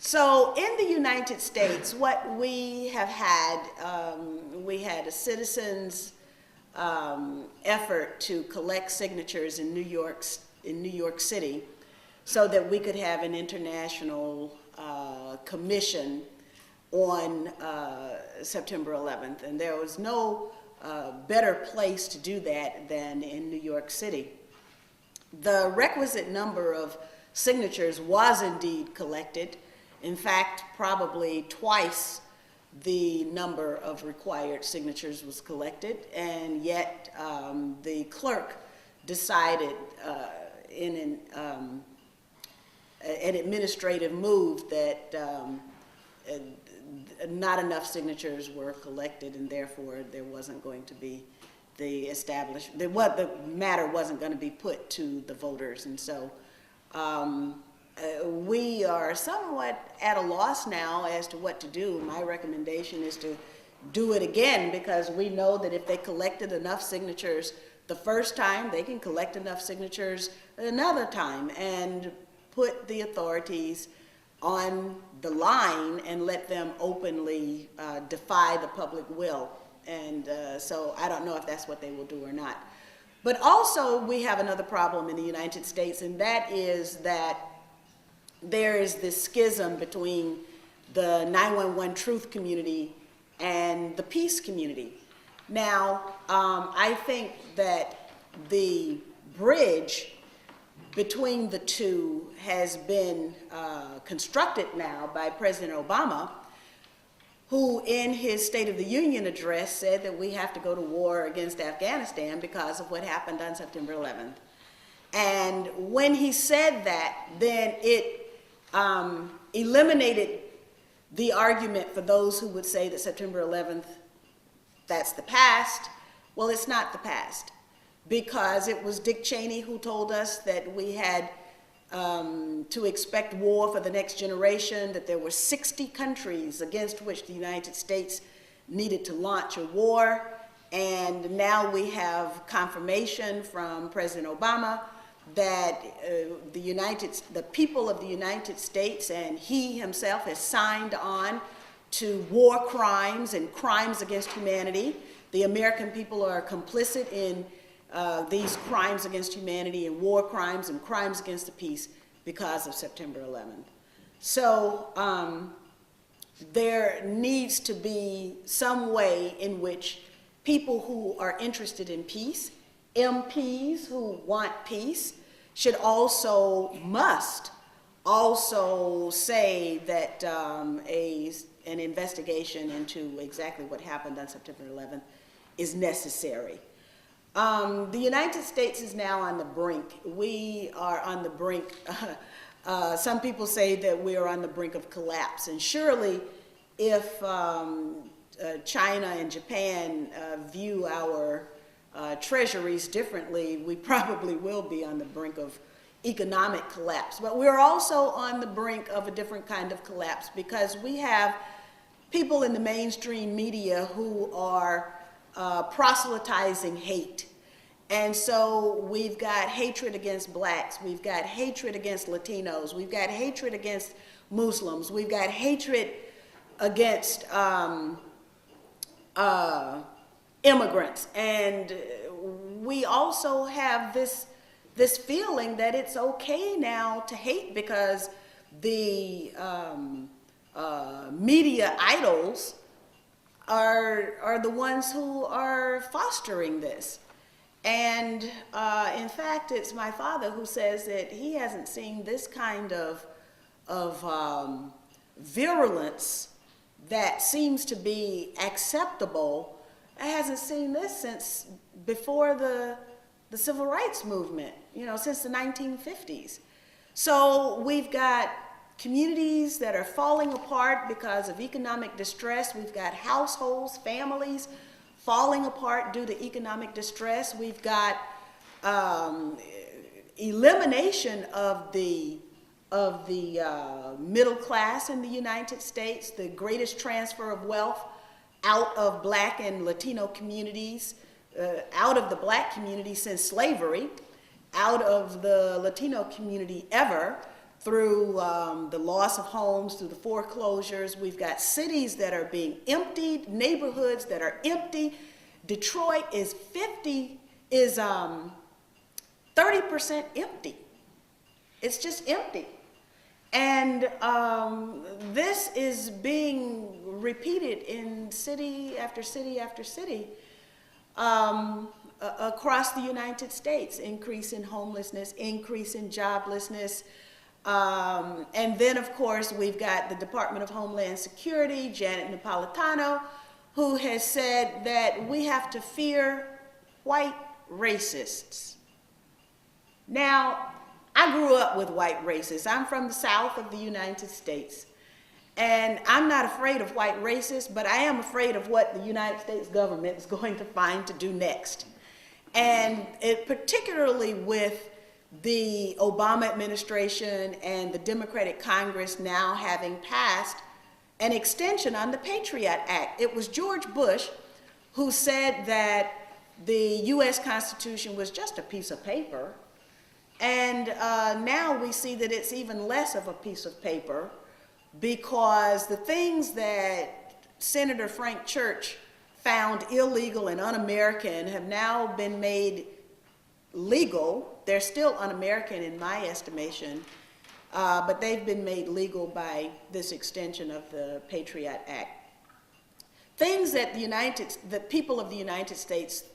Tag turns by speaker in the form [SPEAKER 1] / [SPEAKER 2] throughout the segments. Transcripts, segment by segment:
[SPEAKER 1] So in the United States, what we have had, we had a citizens' effort to collect signatures in New York City so that we could have an international commission on September 11th. And there was no better place to do that than in New York City. The requisite number of signatures was indeed collected. In fact, probably twice the number of required signatures was collected, and yet the clerk decided in an administrative move that not enough signatures were collected, and therefore there wasn't going to be the matter wasn't going to be put to the voters. And so we are somewhat at a loss now as to what to do. My recommendation is to do it again, because we know that if they collected enough signatures the first time, they can collect enough signatures another time and put the authorities on the line and let them openly defy the public will. And so I don't know if that's what they will do or not. But also we have another problem in the United States, and that is that there is this schism between the 911 truth community and the peace community. Now, I think that the bridge between the two has been constructed now by President Obama, who in his State of the Union address said that we have to go to war against Afghanistan because of what happened on September 11th. And when he said that, then it eliminated the argument for those who would say that September 11th, that's the past. Well, it's not the past, because it was Dick Cheney who told us that we had to expect war for the next generation, that there were 60 countries against which the United States needed to launch a war. And now we have confirmation from President Obama that the people of the United States and he himself has signed on to war crimes and crimes against humanity. The American people are complicit in these crimes against humanity and war crimes and crimes against the peace because of September 11th. So there needs to be some way in which people who are interested in peace, MPs who want peace, must also say that an investigation into exactly what happened on September 11th is necessary. The United States is now on the brink. We are on the brink. Some people say that we are on the brink of collapse. And surely if China and Japan view our treasuries differently, we probably will be on the brink of economic collapse. But we're also on the brink of a different kind of collapse, because we have people in the mainstream media who are proselytizing hate. And so we've got hatred against blacks, we've got hatred against Latinos, we've got hatred against Muslims, we've got hatred against immigrants. And we also have this feeling that it's okay now to hate because the media idols are the ones who are fostering this. And in fact, it's my father who says that he hasn't seen this kind of virulence that seems to be acceptable. I hasn't seen this since before the civil rights movement, since the 1950s. So we've got communities that are falling apart because of economic distress. We've got households, families falling apart due to economic distress. We've got elimination of the middle class in the United States, the greatest transfer of wealth out of black and Latino communities, out of the black community since slavery, out of the Latino community ever, through the loss of homes, through the foreclosures. We've got cities that are being emptied, neighborhoods that are empty. Detroit is 30% empty. It's just empty. And this is being repeated in city after city after city across the United States. Increase in homelessness, increase in joblessness. And then, of course, we've got the Department of Homeland Security, Janet Napolitano, who has said that we have to fear white racists. Now, I grew up with white racists. I'm from the South of the United States. And I'm not afraid of white racists, but I am afraid of what the United States government is going to find to do next. And particularly with the Obama administration and the Democratic Congress now having passed an extension on the Patriot Act. It was George Bush who said that the US Constitution was just a piece of paper. And now we see that it's even less of a piece of paper, because the things that Senator Frank Church found illegal and un-American have now been made legal. They're still un-American in my estimation, but they've been made legal by this extension of the Patriot Act. Things that the people of the United States,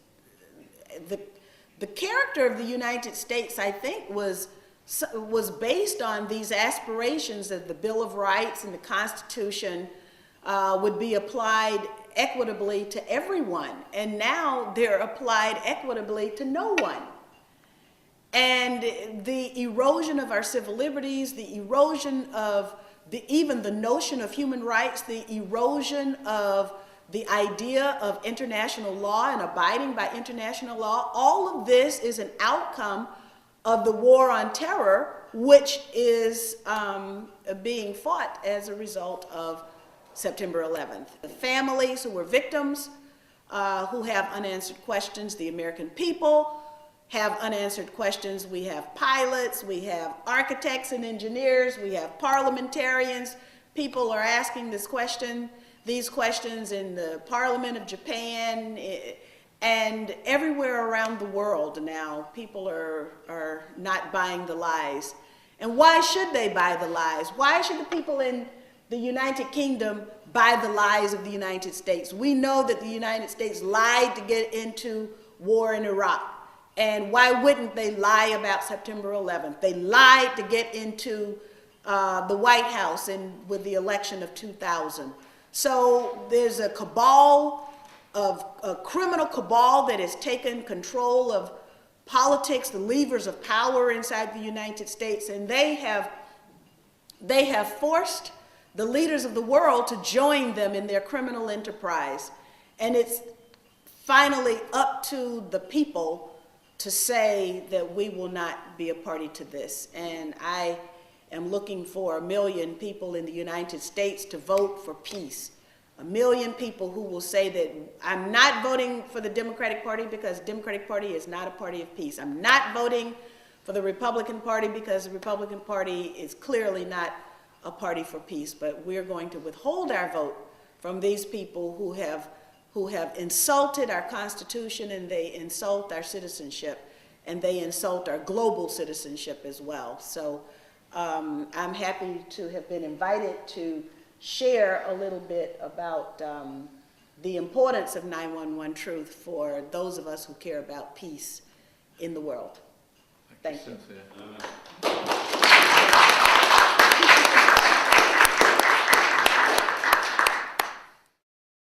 [SPEAKER 1] the character of the United States, I think, was based on these aspirations that the Bill of Rights and the Constitution would be applied equitably to everyone. And now they're applied equitably to no one. And the erosion of our civil liberties, the erosion of even the notion of human rights, the erosion of the idea of international law and abiding by international law, all of this is an outcome of the war on terror, which is being fought as a result of September 11th. The families who were victims, who have unanswered questions, the American people have unanswered questions. We have pilots, we have architects and engineers, we have parliamentarians. People are asking these questions in the Parliament of Japan, and everywhere around the world now. People are not buying the lies. And why should they buy the lies? Why should the people in the United Kingdom buy the lies of the United States? We know that the United States lied to get into war in Iraq. And why wouldn't they lie about September 11th? They lied to get into the White House with the election of 2000. So there's a cabal, a criminal cabal that has taken control of politics, the levers of power inside the United States, and they have forced the leaders of the world to join them in their criminal enterprise. And it's finally up to the people to say that we will not be a party to this. And I am looking for 1 million people in the United States to vote for peace. 1 million people who will say that I'm not voting for the Democratic Party because the Democratic Party is not a party of peace. I'm not voting for the Republican Party because the Republican Party is clearly not a party for peace. But we're going to withhold our vote from these people who have insulted our Constitution, and they insult our citizenship, and they insult our global citizenship as well. So I'm happy to have been invited to share a little bit about the importance of 911 Truth for those of us who care about peace in the world. Thank you.
[SPEAKER 2] Cynthia.